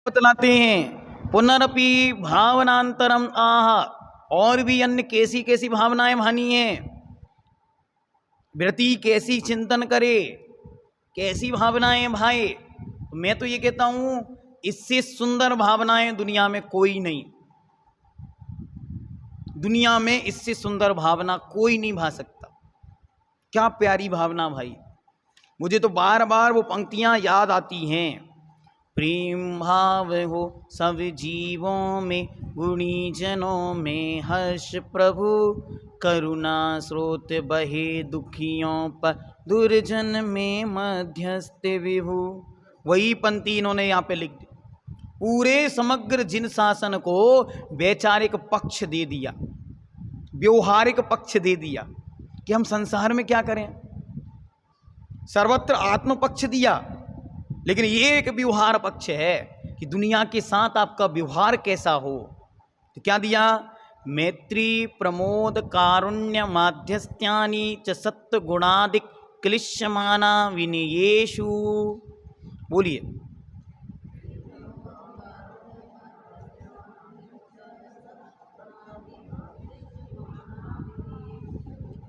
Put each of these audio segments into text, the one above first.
बतलाते हैं पुनरपि भावनांतरम आह, और भी अन्य कैसी कैसी भावनाएं भानी है। व्रती कैसी चिंतन करे, कैसी भावनाएं भाए। तो मैं तो ये कहता हूं इससे सुंदर भावनाएं दुनिया में कोई नहीं, दुनिया में इससे सुंदर भावना कोई नहीं भा सकता। क्या प्यारी भावना भाई, मुझे तो बार बार वो पंक्तियां याद आती हैं। प्रेम भाव हो सब जीवों में, गुणी जनों में हर्ष प्रभु, करुणा स्रोत बहे दुखियों पर, दुर्जन में मध्यस्थ विभु। वही पंक्ति इन्होंने यहाँ पे लिख दी। पूरे समग्र जिन शासन को वैचारिक पक्ष दे दिया, व्यवहारिक पक्ष दे दिया कि हम संसार में क्या करें। सर्वत्र आत्म पक्ष दिया, लेकिन ये एक व्यवहार पक्ष है कि दुनिया के साथ आपका व्यवहार कैसा हो। तो क्या दिया? मैत्री प्रमोद कारुण्य माध्यस्थ्यानि च सत्व गुणादिक क्लिश्यमाना विनयेषु। बोलिए।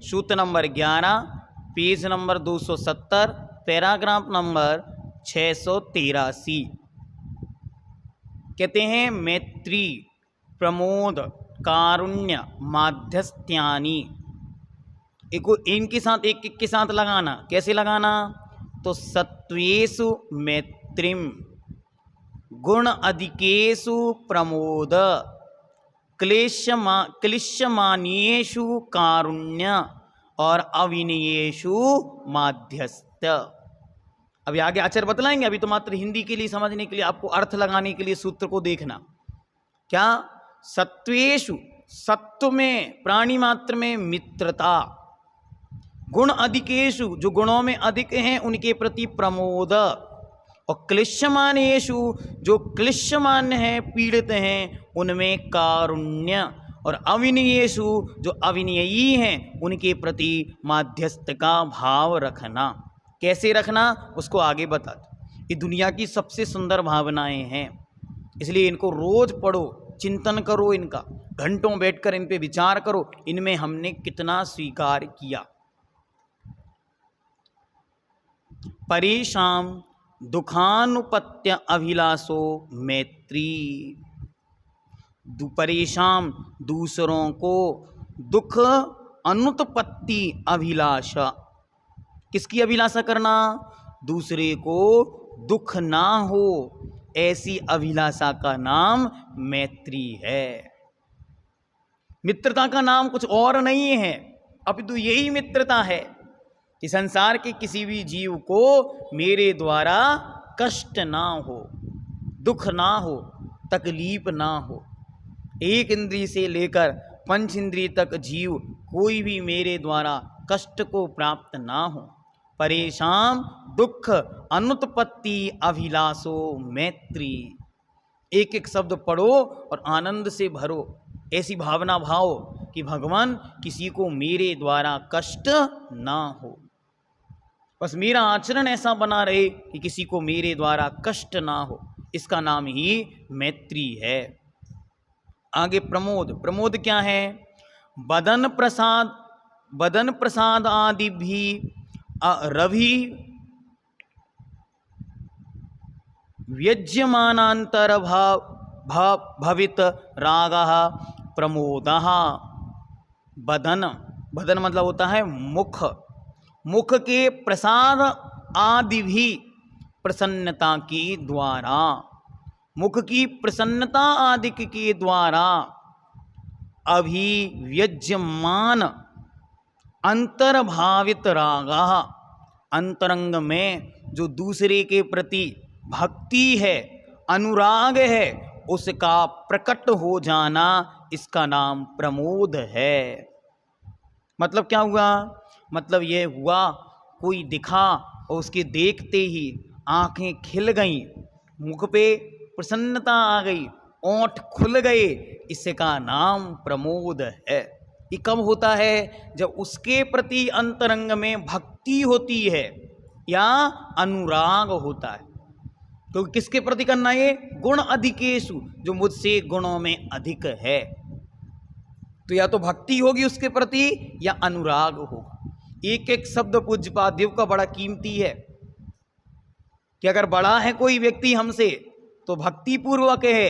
सूत्र number 11, page number 270, paragraph number 683। कहते हैं मैत्री प्रमोद कारुण्य माध्यस्थ्यानि। इनके साथ एक एक के साथ लगाना। कैसे लगाना? तो सत्वेषु मैत्रीम, गुण अधिकेषु प्रमोद, क्लिश्यमान्येषु कारुण्य और अविनयेषु माध्यस्थ। अभी आगे आचार्य बतलाएंगे, अभी तो मात्र हिंदी के लिए समझने के लिए, आपको अर्थ लगाने के लिए सूत्र को देखना। क्या? सत्वेषु, सत्व में, प्राणी मात्र में मित्रता, गुण अधिकेषु, जो गुणों में अधिक हैं उनके प्रति प्रमोद, और क्लिश्यमानेषु, जो क्लिश्यमान्य हैं, पीड़ित हैं, उनमें कारुण्य, और अविनयेषु, जो अविनयी हैं, उनके प्रति माध्यस्थ का भाव रखना। कैसे रखना उसको आगे बता दो। ये दुनिया की सबसे सुंदर भावनाएं हैं, इसलिए इनको रोज पढ़ो, चिंतन करो, इनका घंटों बैठकर इन पे विचार करो, इनमें हमने कितना स्वीकार किया। परेशान दुखानुपत्य अभिलाषो मैत्री। परेशान, दूसरों को दुख अनुत्पत्ति अभिलाषा। किसकी अभिलाषा करना? दूसरे को दुख ना हो, ऐसी अभिलाषा का नाम मैत्री है। मित्रता का नाम कुछ और नहीं है, अपितु यही मित्रता है कि संसार के किसी भी जीव को मेरे द्वारा कष्ट ना हो, दुख ना हो, तकलीफ ना हो। एक इंद्रिय से लेकर पंच इंद्रिय तक जीव कोई भी मेरे द्वारा कष्ट को प्राप्त ना हो। परेशान दुख अनुत्पत्ति अभिलाषो मैत्री। एक एक शब्द पढ़ो और आनंद से भरो, ऐसी भावना भाओ कि भगवान किसी को मेरे द्वारा कष्ट ना हो, बस मेरा आचरण ऐसा बना रहे कि किसी को मेरे द्वारा कष्ट ना हो। इसका नाम ही मैत्री है। आगे प्रमोद। प्रमोद क्या है? बदन प्रसाद, बदन प्रसाद आदि भी रवि व्यज्यमानांतर भवित रागः प्रमोदः। बदन, बदन मतलब होता है मुख, मुख के प्रसाद आदि भी प्रसन्नता के द्वारा, मुख की प्रसन्नता आदि के द्वारा अभिव्यज्यमान अंतर्भावित रागः, अंतरंग में जो दूसरे के प्रति भक्ति है, अनुराग है, उसका प्रकट हो जाना, इसका नाम प्रमोद है। मतलब क्या हुआ? मतलब ये हुआ कोई दिखा और उसके देखते ही आंखें खिल गईं, मुख पे प्रसन्नता आ गई, ओंठ खुल गए, इसका नाम प्रमोद है। ये कब होता है? जब उसके प्रति अंतरंग में भक्ति होती है या अनुराग होता है। तो किसके प्रति करना है? गुण अधिकेशु, जो मुझसे गुणों में अधिक है। तो या तो भक्ति होगी उसके प्रति या अनुराग होगा। एक एक शब्द पूज्यपाद देव का बड़ा कीमती है कि अगर बड़ा है कोई व्यक्ति हमसे तो भक्ति पूर्वक है,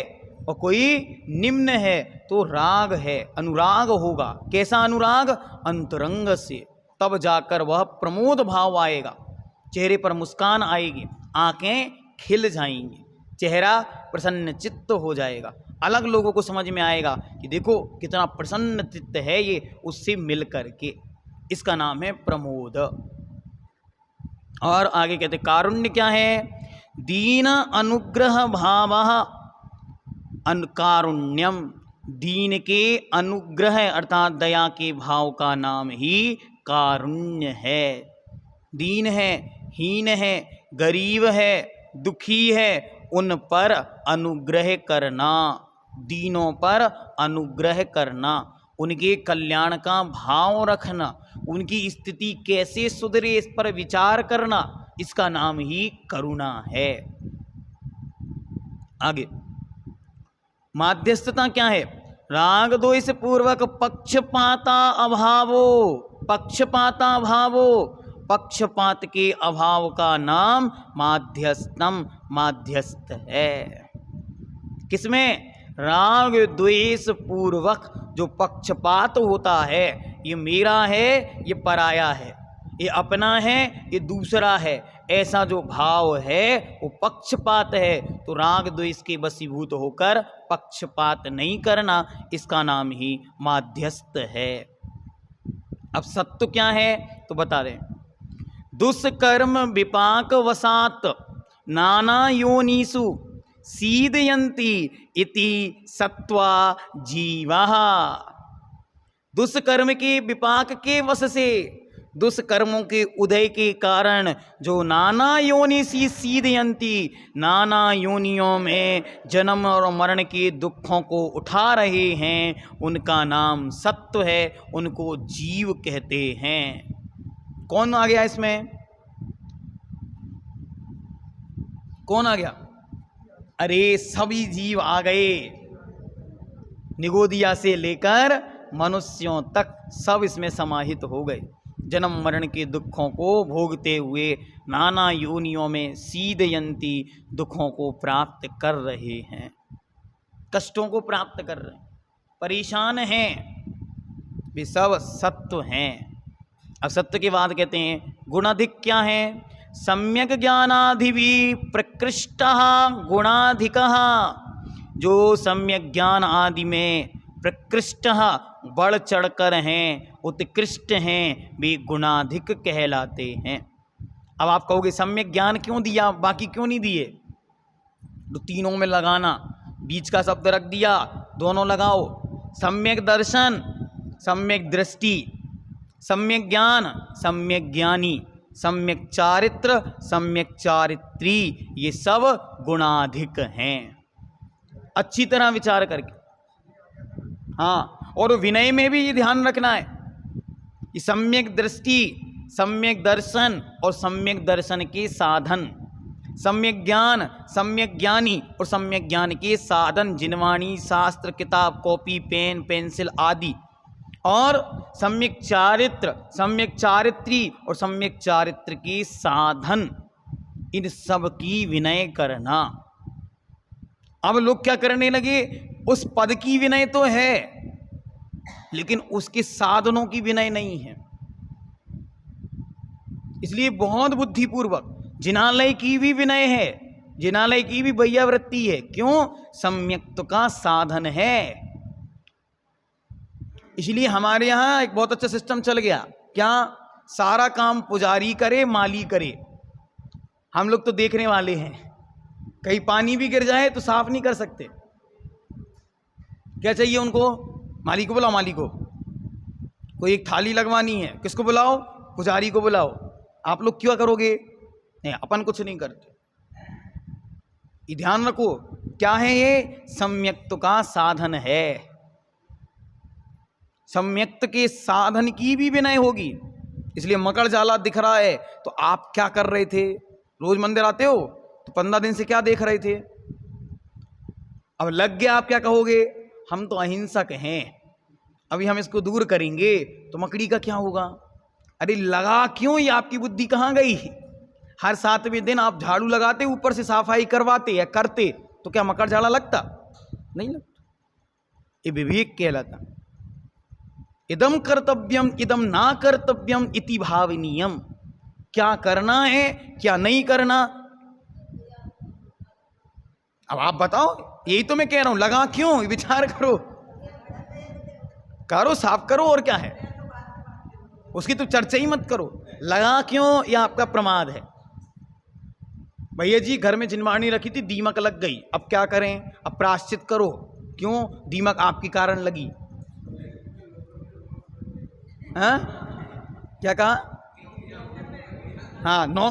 और कोई निम्न है तो राग है, अनुराग होगा। कैसा अनुराग? अंतरंग से, तब जाकर वह प्रमोद भाव आएगा, चेहरे पर मुस्कान आएगी, आंखें खिल जाएंगी, चेहरा प्रसन्न चित्त हो जाएगा। अलग लोगों को समझ में आएगा कि देखो कितना प्रसन्न चित्त है ये उससे मिल करके। इसका नाम है प्रमोद। और आगे कहते कारुण्य क्या है? दीन अनुग्रह भाव कारुण्यम। दीन के अनुग्रह अर्थात दया के भाव का नाम ही कारुण्य है। दीन है, हीन है, गरीब है, दुखी है, उन पर अनुग्रह करना, दीनों पर अनुग्रह करना, उनके कल्याण का भाव रखना, उनकी स्थिति कैसे सुधरे इस पर विचार करना, इसका नाम ही करुणा है। आगे माध्यस्थता क्या है? राग द्वेष पूर्वक पक्षपाता अभावो। पक्षपाता अभावो, पक्षपात के अभाव का नाम माध्यस्थम, माध्यस्थ है। किसमें? राग द्वेष पूर्वक जो पक्षपात होता है, ये मेरा है, ये पराया है, ये अपना है, ये दूसरा है, ऐसा जो भाव है वो पक्षपात है। तो राग द्वेष के वशीभूत होकर पक्षपात नहीं करना, इसका नाम ही माध्यस्थ है। अब सत्य क्या है तो बता रहे हैं। दुष्कर्म विपाक वसात नाना योनिषु सीदयन्ति इति सत्वा जीवा। दुष्कर्म के विपाक के वश से, दुष्कर्मों के उदय के कारण जो नाना योनि सी सीदयन्ति, नाना योनियों में जन्म और मरण के दुखों को उठा रहे हैं, उनका नाम सत्व है, उनको जीव कहते हैं। कौन आ गया इसमें? कौन आ गया? अरे सभी जीव आ गए, निगोदिया से लेकर मनुष्यों तक सब इसमें समाहित हो गए। जन्म मरण के दुखों को भोगते हुए नाना योनियों में सीदयंती दुखों को प्राप्त कर रहे हैं, कष्टों को प्राप्त कर रहे हैं, परेशान हैं, वे सब सत्व हैं। अब सत्य के बाद कहते हैं गुणाधिक क्या है? सम्यक ज्ञानाधिवी प्रकृष्टः गुणाधिकः। जो सम्यक ज्ञान आदि में प्रकृष्ट बढ़ चढ़कर हैं, उत्कृष्ट हैं, वे गुणाधिक कहलाते हैं। अब आप कहोगे सम्यक ज्ञान क्यों दिया, बाकी क्यों नहीं दिए? तो तीनों में लगाना, बीच का शब्द रख दिया, दोनों लगाओ। सम्यक दर्शन, सम्यक दृष्टि, सम्यक ज्ञान, सम्यक ज्ञानी, सम्यक चारित्र, सम्यक चारित्री, ये सब गुणाधिक हैं। अच्छी तरह विचार करके, हाँ। और विनय में भी ये ध्यान रखना है कि सम्यक दृष्टि, सम्यक दर्शन और सम्यक दर्शन के साधन, सम्यक ज्ञान, सम्यक ज्ञानी और सम्यक ज्ञान के साधन, जिनवाणी, शास्त्र, किताब, कॉपी, पेन, पेंसिल आदि, और सम्यक चारित्र, सम्यक चारित्री और सम्यक चारित्र के साधन, इन सब की विनय करना। अब लोग क्या करने लगे? उस पद की विनय तो है, लेकिन उसके साधनों की विनय नहीं है। इसलिए बहुत बुद्धिपूर्वक जिनालय की भी विनय है, जिनालय की भी वैयावृत्ति है। क्यों? सम्यक्त का साधन है। इसलिए हमारे यहाँ एक बहुत अच्छा सिस्टम चल गया। क्या? सारा काम पुजारी करे, माली करे, हम लोग तो देखने वाले हैं। कहीं पानी भी गिर जाए तो साफ नहीं कर सकते। क्या चाहिए उनको? माली को बुलाओ, माली को। कोई एक थाली लगवानी है, किसको बुलाओ? पुजारी को बुलाओ। आप लोग क्यों करोगे? नहीं, अपन कुछ नहीं करते। ये ध्यान रखो, क्या है ये? सम्यक्त का साधन है। सम्यक्त के साधन की भी विनय होगी। इसलिए मकर जाला दिख रहा है तो आप क्या कर रहे थे? रोज मंदिर आते हो, तो 15 दिन से क्या देख रहे थे? अब लग गया, आप क्या कहोगे? हम तो अहिंसक हैं, अभी हम इसको दूर करेंगे तो मकड़ी का क्या होगा? अरे लगा क्यों? ये आपकी बुद्धि कहाँ गई? हर 7वें दिन आप झाड़ू लगाते, ऊपर से सफाई करवाते या करते, तो क्या मकर झाड़ा लगता? नहीं लगता। ये विवेक कहलाता। इदम कर्तव्यम इदम ना कर्तव्यम इति भावनीयम। क्या करना है क्या नहीं करना, अब आप बताओ। यही तो मैं कह रहा हूं, लगा क्यों? विचार करो, करो, साफ करो, और क्या है? उसकी तो चर्चा ही मत करो। लगा क्यों? यह आपका प्रमाद है। भैया जी घर में जिनवाणी रखी थी, दीमक लग गई, अब क्या करें? अब प्रायश्चित करो। क्यों? दीमक आपके कारण लगी। हाँ, क्या कहा? हाँ, नौ,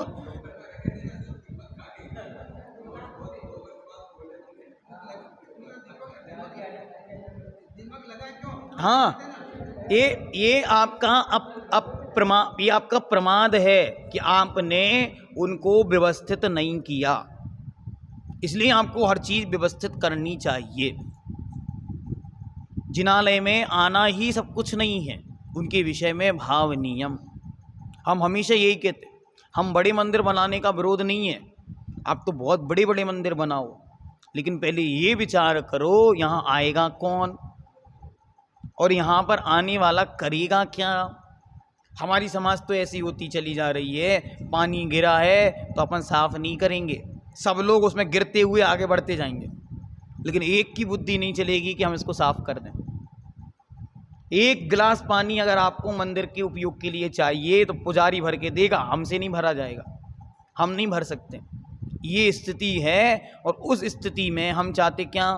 हाँ, ये आपका ये आपका प्रमाद है कि आपने उनको व्यवस्थित नहीं किया। इसलिए आपको हर चीज व्यवस्थित करनी चाहिए। जिनालय में आना ही सब कुछ नहीं है, उनके विषय में भाव नियम। हम हमेशा यही कहते, हम बड़े मंदिर बनाने का विरोध नहीं है, आप तो बहुत बड़े बड़े मंदिर बनाओ, लेकिन पहले ये विचार करो यहाँ आएगा कौन और यहाँ पर आने वाला करेगा क्या। हमारी समाज तो ऐसी होती चली जा रही है, पानी गिरा है तो अपन साफ नहीं करेंगे, सब लोग उसमें गिरते हुए आगे बढ़ते जाएंगे, लेकिन एक की बुद्धि नहीं चलेगी कि हम इसको साफ कर दें। एक गिलास पानी अगर आपको मंदिर के उपयोग के लिए चाहिए तो पुजारी भर के देगा, हमसे नहीं भरा जाएगा, हम नहीं भर सकते। ये स्थिति है, और उस स्थिति में हम चाहते क्या?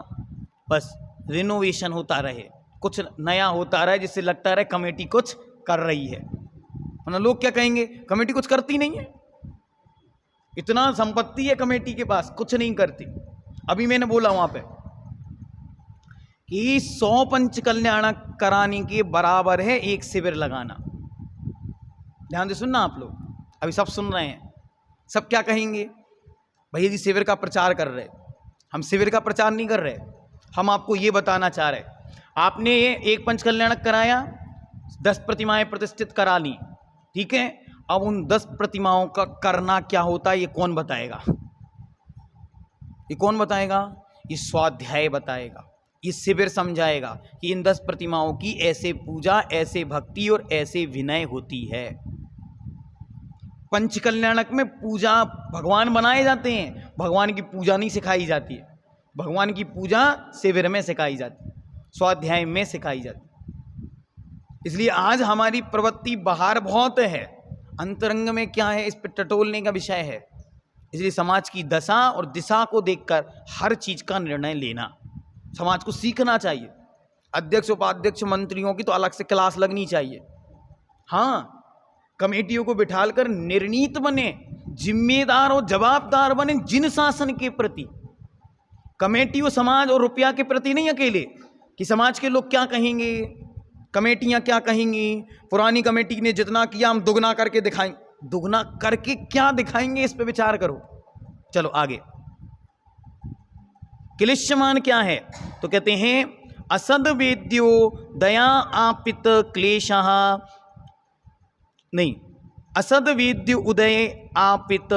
बस रिनोवेशन होता रहे, कुछ नया होता रहे, जिससे लगता रहे कमेटी कुछ कर रही है। वरना लोग क्या कहेंगे? कमेटी कुछ करती नहीं है, इतना संपत्ति है कमेटी के पास, कुछ नहीं करती। अभी मैंने बोला वहां पे कि 100 पंच कल्याण कराने के बराबर है एक शिविर लगाना। ध्यान से सुनना आप लोग, अभी सब सुन रहे हैं। सब क्या कहेंगे? भैया जी शिविर का प्रचार कर रहे। हम शिविर का प्रचार नहीं कर रहे, हम आपको ये बताना चाह रहे, आपने एक पंच कल्याणक कराया, 10 प्रतिमाएं प्रतिष्ठित करा ली, ठीक है। अब उन 10 प्रतिमाओं का करना क्या होता है ये कौन बताएगा? ये कौन बताएगा? ये स्वाध्याय बताएगा, ये शिविर समझाएगा कि इन 10 प्रतिमाओं की ऐसे पूजा, ऐसे भक्ति और ऐसे विनय होती है। पंच कल्याणक में पूजा, भगवान बनाए जाते हैं, भगवान की पूजा नहीं सिखाई जाती है। भगवान की पूजा शिविर में सिखाई जाती है, स्वाध्याय में सिखाई जाती है। इसलिए आज हमारी प्रवृत्ति बाहर बहुत है, अंतरंग में क्या है इस पर टटोलने का विषय है। इसलिए समाज की दशा और दिशा को देखकर हर चीज का निर्णय लेना समाज को सीखना चाहिए। अध्यक्ष, उपाध्यक्ष, मंत्रियों की तो अलग से क्लास लगनी चाहिए। हाँ, कमेटियों को बिठाकर निर्णीत बने, जिम्मेदार और जवाबदार बने जिन शासन के प्रति। कमेटी और समाज और रुपया के प्रति नहीं अकेले, कि समाज के लोग क्या कहेंगे, कमेटियां क्या कहेंगी, पुरानी कमेटी ने जितना किया हम दुगना करके दिखाएंगे। दुगना करके क्या दिखाएंगे, इस पे विचार करो। चलो आगे। क्लिश्यमान क्या है? तो कहते हैं असद वेद्यो दया आपित क्लेशः, नहीं, असद वेद्य उदय आपित,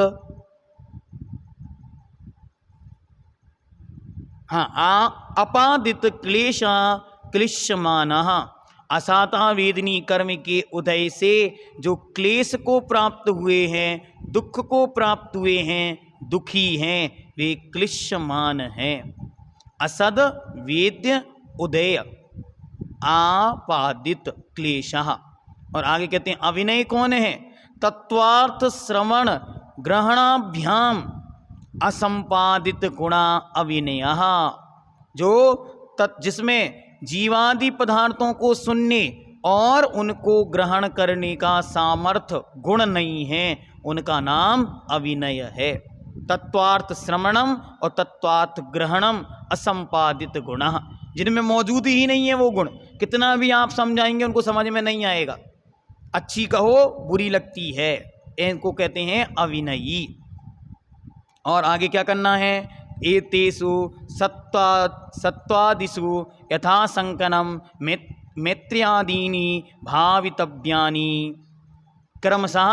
हाँ, अपादित क्लेश क्लिश्यमान। असाता वेदनी कर्म के उदय से जो क्लेश को प्राप्त हुए हैं, दुख को प्राप्त हुए हैं, दुखी हैं, वे क्लिश्यमान हैं। असद वेद्य उदय आपादित क्लेशः। और आगे कहते हैं अविनय कौन है? तत्वार्थ श्रवण ग्रहणाभ्याम असंपादित गुणा अविनय, जो जिसमें जीवादि पदार्थों को सुनने और उनको ग्रहण करने का सामर्थ्य गुण नहीं है, उनका नाम अविनय है। तत्वार्थ श्रवणम और तत्वार्थ ग्रहणम असंपादित गुण, जिनमें मौजूद ही नहीं है वो गुण, कितना भी आप समझाएंगे उनको समझ में नहीं आएगा, अच्छी कहो बुरी लगती है, इनको कहते हैं अविनयी। और आगे क्या करना है, एतेषु सत्वादिषु यथा संकनम मैत्र्यादीनि भावितव्यानि। क्रमशः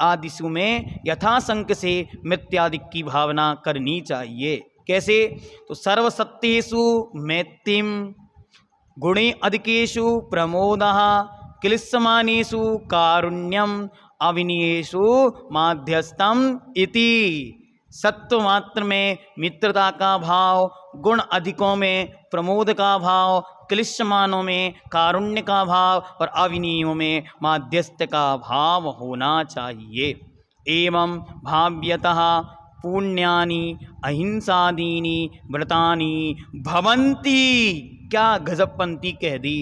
आदिशु में यथासंक से मृत्यादि की भावना करनी चाहिए। कैसे, तो सर्वसत्येषु मैत्तिम, गुणे अधिकेषु प्रमोदः, क्लिश्यमानेषु कारुण्यम, अविनयेषु माध्यस्थम इति। सत्व मात्र में मित्रता का भाव, गुण अधिकों में प्रमोद का भाव, क्लिश्यमानों में कारुण्य का भाव और अविनयों में माध्यस्थ का भाव होना चाहिए। एवं भाव्यतः पुण्यानि अहिंसादीनि व्रतानि भवन्ति। क्या गजब पंक्ति कह दी।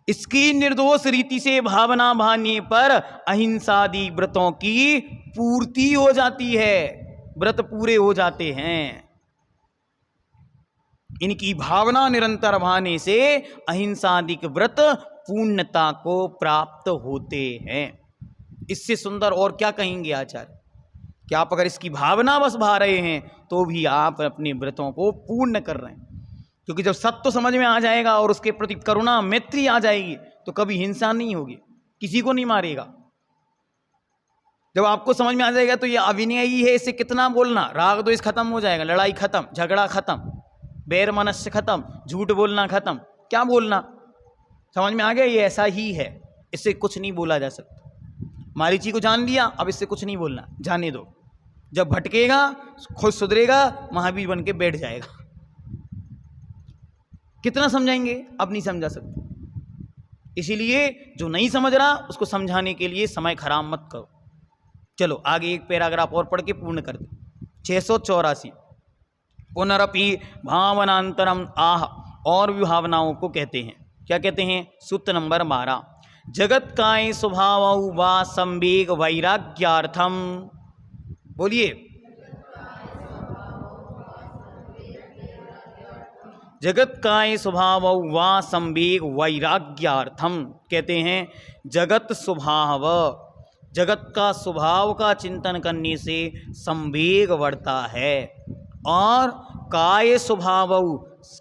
इसकी निर्दोष रीति से भावना भाने पर अहिंसादि व्रतों की पूर्ति हो जाती है, व्रत पूरे हो जाते हैं। इनकी भावना निरंतर भाने से अहिंसादिक व्रत पूर्णता को प्राप्त होते हैं। इससे सुंदर और क्या कहेंगे आचार्य, कि आप अगर इसकी भावना बस भा रहे हैं तो भी आप अपने व्रतों को पूर्ण कर रहे हैं। क्योंकि जब सत्य समझ में आ जाएगा और उसके प्रति करुणा मैत्री आ जाएगी तो कभी हिंसा नहीं होगी, किसी को नहीं मारेगा। जब आपको समझ में आ जाएगा तो ये अविनय ही है, इससे कितना बोलना, राग द्वेष खत्म हो जाएगा, लड़ाई खत्म, झगड़ा खत्म, बैर मनस्य खत्म, झूठ बोलना खत्म, क्या बोलना, समझ में आ गया ये ऐसा ही है, इससे कुछ नहीं बोला जा सकता। मारीची को जान लिया, अब इससे कुछ नहीं बोलना, जाने दो। जब भटकेगा खुद सुधरेगा, महावीर बन के बैठ जाएगा। कितना समझाएंगे, अब नहीं समझा सकते। इसीलिए जो नहीं समझ रहा उसको समझाने के लिए समय खराब मत करो। चलो आगे एक पैराग्राफ और पढ़ के पूर्ण कर दे। 684 पुनरपि भावनांतरम आह, और भी भावनाओं को कहते हैं। क्या कहते हैं, सूत्र नंबर 12, जगत काय स्वभाव वा संवेग वैराग्यार्थम। बोलिए, जगत काय स्वभाव वा संवेग वैराग्यार्थम। कहते हैं जगत स्वभाव, जगत का स्वभाव का चिंतन करने से संवेग बढ़ता है, और काय स्वभाव,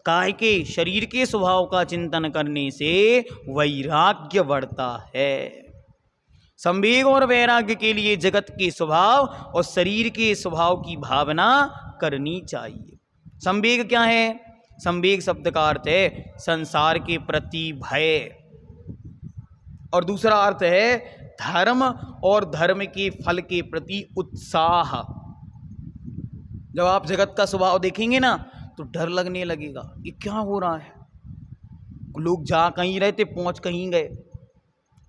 काय के शरीर के स्वभाव का चिंतन करने से वैराग्य बढ़ता है। संवेग और वैराग्य के लिए जगत के स्वभाव और शरीर के स्वभाव की भावना करनी चाहिए। संवेग क्या है, संवेग शब्द का अर्थ है संसार के प्रति भय, और दूसरा अर्थ है धर्म और धर्म के फल के प्रति उत्साह। जब आप जगत का स्वभाव देखेंगे ना तो डर लगने लगेगा, ये क्या हो रहा है, लोग जा कहीं रहे थे पहुंच कहीं गए,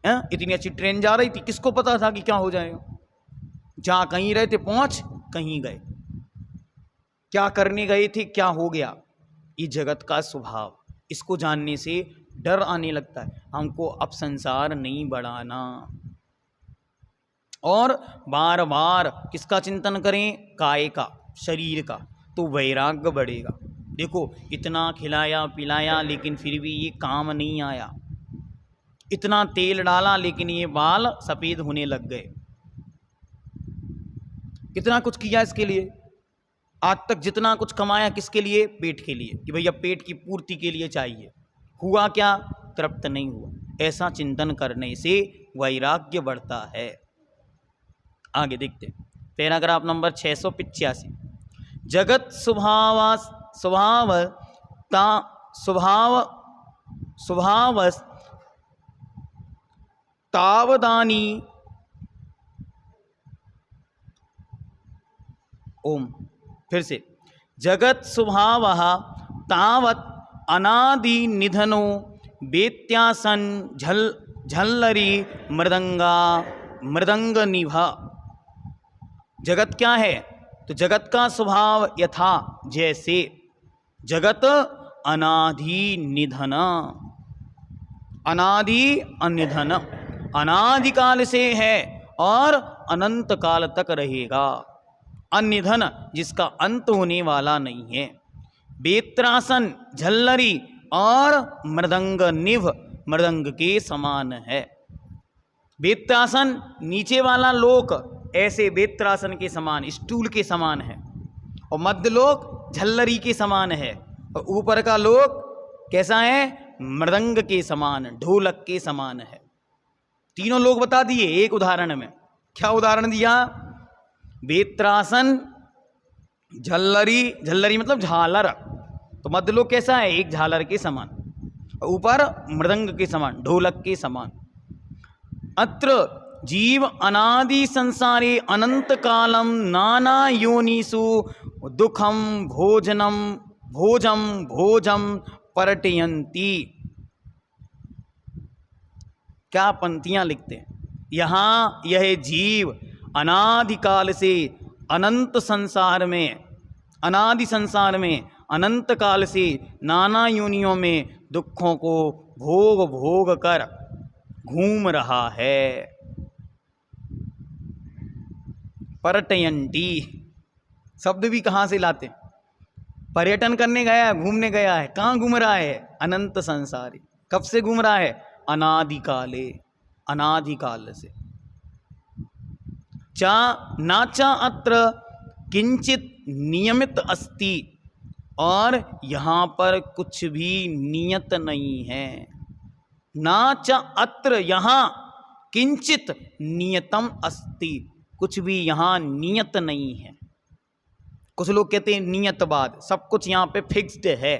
इतनी अच्छी ट्रेन जा रही थी, किसको पता था कि क्या हो जाएगा, जा कहीं रहे थे पहुंच कहीं गए, क्या करने गए थे क्या हो गया। ये जगत का स्वभाव, इसको जानने से डर आने लगता है, हमको अब संसार नहीं बढ़ाना। और बार बार किसका चिंतन करें, काय का, शरीर का, तो वैराग्य बढ़ेगा। देखो इतना खिलाया पिलाया लेकिन फिर भी ये काम नहीं आया, इतना तेल डाला लेकिन ये बाल सफ़ेद होने लग गए, कितना कुछ किया इसके लिए, आज तक जितना कुछ कमाया किसके लिए, पेट के लिए, कि भैया पेट की पूर्ति के लिए चाहिए, हुआ क्या, तृप्त नहीं हुआ। ऐसा चिंतन करने से वैराग्य बढ़ता है। आगे देखते पैराग्राफ नंबर 685, जगत स्वभाव तावदानी, ओम फिर से, जगत स्वभावः तावत् अनादि निधनो वेत्यासन झल्लरी मृदंग निभा। जगत क्या है, तो जगत का स्वभाव यथा जैसे, जगत अनादि निधन, अनादि अनिधन, अनादिकाल से है और अनंत काल तक रहेगा, अनिधन जिसका अंत होने वाला नहीं है, बेत्रासन झल्लरी और मृदंग निभ मृदंग के समान है। वेत्रासन नीचे वाला लोक ऐसे वेत्रासन के समान, स्टूल के समान है, और मध्य लोक झल्लरी के समान है, और ऊपर का लोक कैसा है? मृदंग के समान, ढोलक के समान है। तीनों लोग बता दिए एक उदाहरण में। क्या उदाहरण दिया? वेत्रासन, झल्लरी, झल्लरी मतलब झालर, तो मध्य लोक कैसा है? एक झालर के समान, ऊपर मृदंग के समान, ढोलक के समान। अत्र जीव अनादि संसारे अनंत कालम नाना योनिषु दुखम भोजनम भोजम भोजम पर्टयन्ति। क्या पंक्तियां लिखते हैं यहाँ। यह जीव अनादिकाल से अनंत संसार में, अनादि संसार में अनंत काल से नाना योनियों में दुखों को भोग भोग कर घूम रहा है। पर्टयन्ति शब्द भी कहाँ से लाते? पर्यटन करने गया है, घूमने गया है। कहाँ घूम रहा है? अनंत संसारी। कब से घूम रहा है? अनादिकाले, अनादिकाल से। चा नाचा अत्र किंचित नियमित अस्ति, और यहाँ पर कुछ भी नियत नहीं है। नाचा अत्र यहाँ किंचित नियतम अस्ति, कुछ भी यहाँ नियत नहीं है। कुछ लोग कहते हैं नियतवाद, सब कुछ यहाँ पे फिक्स्ड है,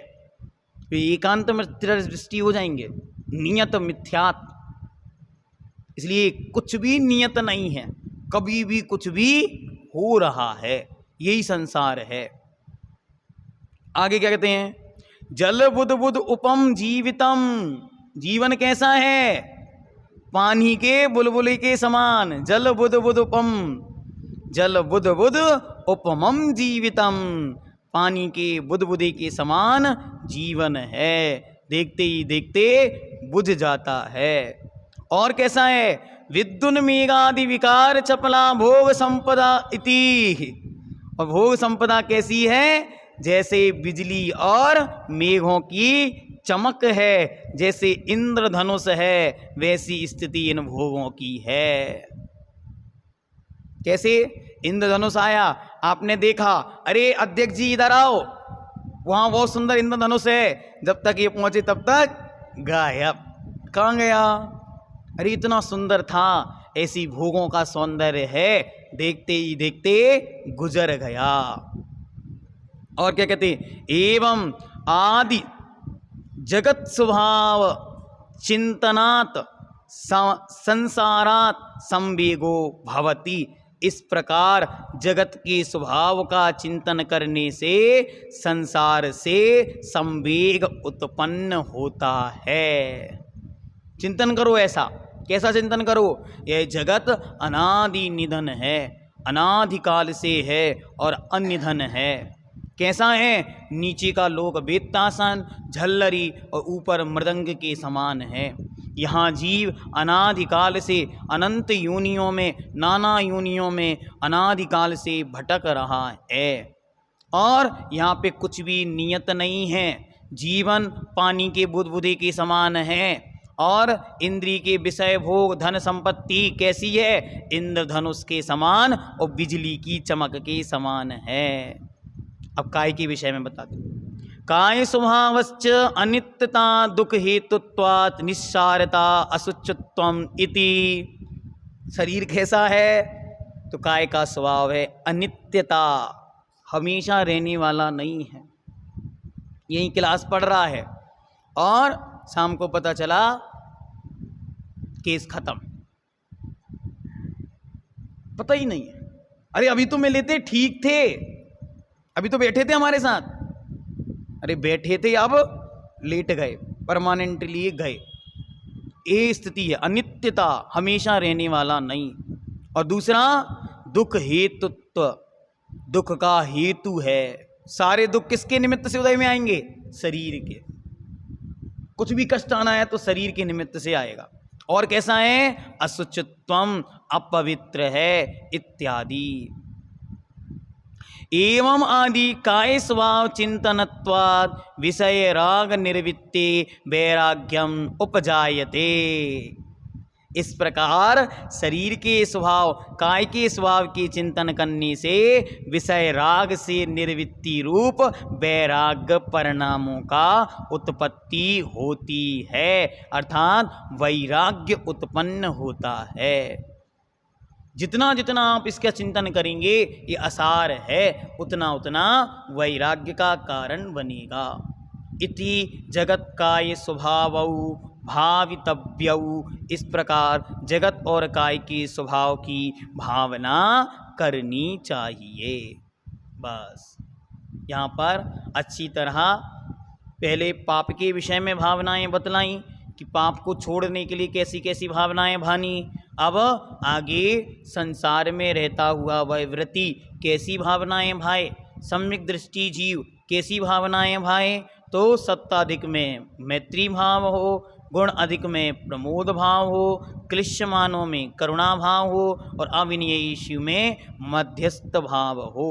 तो एकांत में दृष्टि हो जाएंगे। नियत मिथ्यात, इसलिए कुछ भी नियत नहीं है, कभी भी कुछ भी हो रहा है, यही संसार है। आगे क्या कहते हैं? जल बुद बुद उपम जीवितम, जीवन कैसा है? पानी के बुलबुले के समान। जल बुद बुद उपम, जल बुद बुद उपमम जीवितम, पानी के बुदबुदे के समान जीवन है, देखते ही देखते बुझ जाता है। और कैसा है? विद्युन मेघादि विकार चपला भोग संपदा इति, और भोग संपदा कैसी है? जैसे बिजली और मेघों की चमक है, जैसे इंद्रधनुष है, वैसी स्थिति इन भोगों की है। कैसे? इंद्रधनुष आया, आपने देखा, अरे अध्यक्ष जी इधर आओ, वहां बहुत सुंदर इंद्रधनुष है, जब तक ये पहुंचे तब तक गायब। कहाँ गया? अरे इतना सुंदर था। ऐसी भोगों का सौंदर्य है, देखते ही देखते गुजर गया। और क्या कहते? एवं आदि जगत स्वभाव चिंतनात् संसारात् संवेगो भवति, इस प्रकार जगत के स्वभाव का चिंतन करने से संसार से संवेग उत्पन्न होता है। चिंतन करो ऐसा। कैसा चिंतन करो? यह जगत अनादि निधन है, अनादिकाल से है और अनिधन है। कैसा है? नीचे का लोक वेत्तासन, झल्लरी और ऊपर मृदंग के समान है। यहाँ जीव अनादिकाल से अनंत योनियों में, नाना योनियों में अनादिकाल से भटक रहा है, और यहाँ पे कुछ भी नियत नहीं है। जीवन पानी के बुदबुदे के समान है, और इंद्रिय के विषय भोग धन संपत्ति कैसी है? इंद्रधनुष के समान और बिजली की चमक के समान है। अब काय के विषय में बता दूं। काय स्वभावश्च अनित्यता दुख हेतुत्वात् निस्सारता असुचित्वम इति। शरीर कैसा है? तो काय का स्वभाव है अनित्यता, हमेशा रहने वाला नहीं है। यही क्लास पढ़ रहा है और शाम को पता चला केस खत्म, पता ही नहीं है। अरे अभी तो मिले थे, ठीक थे, अभी तो बैठे थे हमारे साथ, अरे बैठे थे अब लेट गए, परमानेंटली गए। ये स्थिति है अनित्यता, हमेशा रहने वाला नहीं। और दूसरा दुख हेतुत्व, दुख का हेतु है। सारे दुख किसके निमित्त से उदय में आएंगे? शरीर के। कुछ भी कष्ट आना है तो शरीर के निमित्त से आएगा। और कैसा है? असुचित्वम, अपवित्र है इत्यादि। एवं आदि काय स्वभाव चिंतनत्वात् विषय राग निर्वृत्ते वैराग्यम उपजायते। इस प्रकार शरीर के स्वभाव, काय के स्वभाव के चिंतन करने से विषय राग से निर्वृत्ति रूप वैराग्य परिणामों का उत्पत्ति होती है, अर्थात वैराग्य उत्पन्न होता है। जितना जितना आप इसका चिंतन करेंगे, ये आसार है, उतना उतना वैराग्य का कारण बनेगा। इति जगत काय स्वभावौ भावितव्यौ, इस प्रकार जगत और काय के स्वभाव की भावना करनी चाहिए। बस यहाँ पर अच्छी तरह पहले पाप के विषय में भावनाएं बतलाई कि पाप को छोड़ने के लिए कैसी कैसी भावनाएं भानी। अब आगे संसार में रहता हुआ वह वृत्ति कैसी भावनाएं भाए, सम्यक दृष्टि जीव कैसी भावनाएं भाए, तो सत्ताधिक में मैत्री भाव हो, गुण अधिक में प्रमोद भाव हो, क्लिश्यमानों में करुणा भाव हो और अविनयी शिव में मध्यस्थ भाव हो,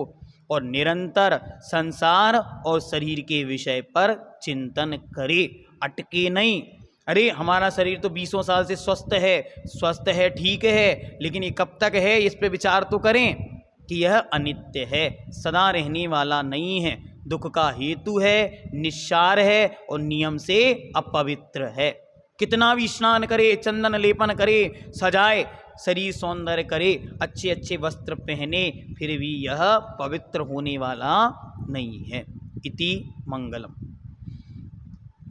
और निरंतर संसार और शरीर के विषय पर चिंतन करे, अटके नहीं। अरे हमारा शरीर तो 20 साल से स्वस्थ है ठीक है, लेकिन ये कब तक है, इस पे विचार तो करें कि यह अनित्य है, सदा रहने वाला नहीं है, दुख का हेतु है, निस्सार है और नियम से अपवित्र है। कितना भी स्नान करे, चंदन लेपन करे, सजाए, शरीर सौंदर्य करे, अच्छे अच्छे वस्त्र पहने, फिर भी यह पवित्र होने वाला नहीं है। इति मंगलम।